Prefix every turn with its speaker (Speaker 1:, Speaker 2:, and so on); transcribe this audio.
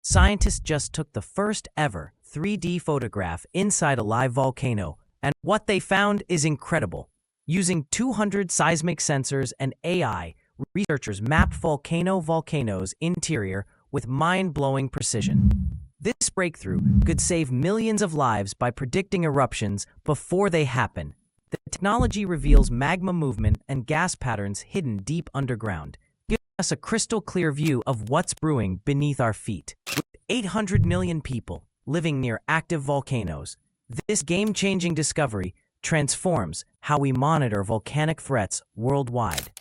Speaker 1: Scientists just took the first ever 3D photograph inside a live volcano, and what they found is incredible. Using 200 seismic sensors and AI, researchers mapped volcano's interior with mind-blowing precision. This breakthrough could save millions of lives by predicting eruptions before they happen. The technology reveals magma movement and gas patterns hidden deep underground, giving us a crystal-clear view of what's brewing beneath our feet. With 800 million people living near active volcanoes, this game-changing discovery transforms how we monitor volcanic threats worldwide.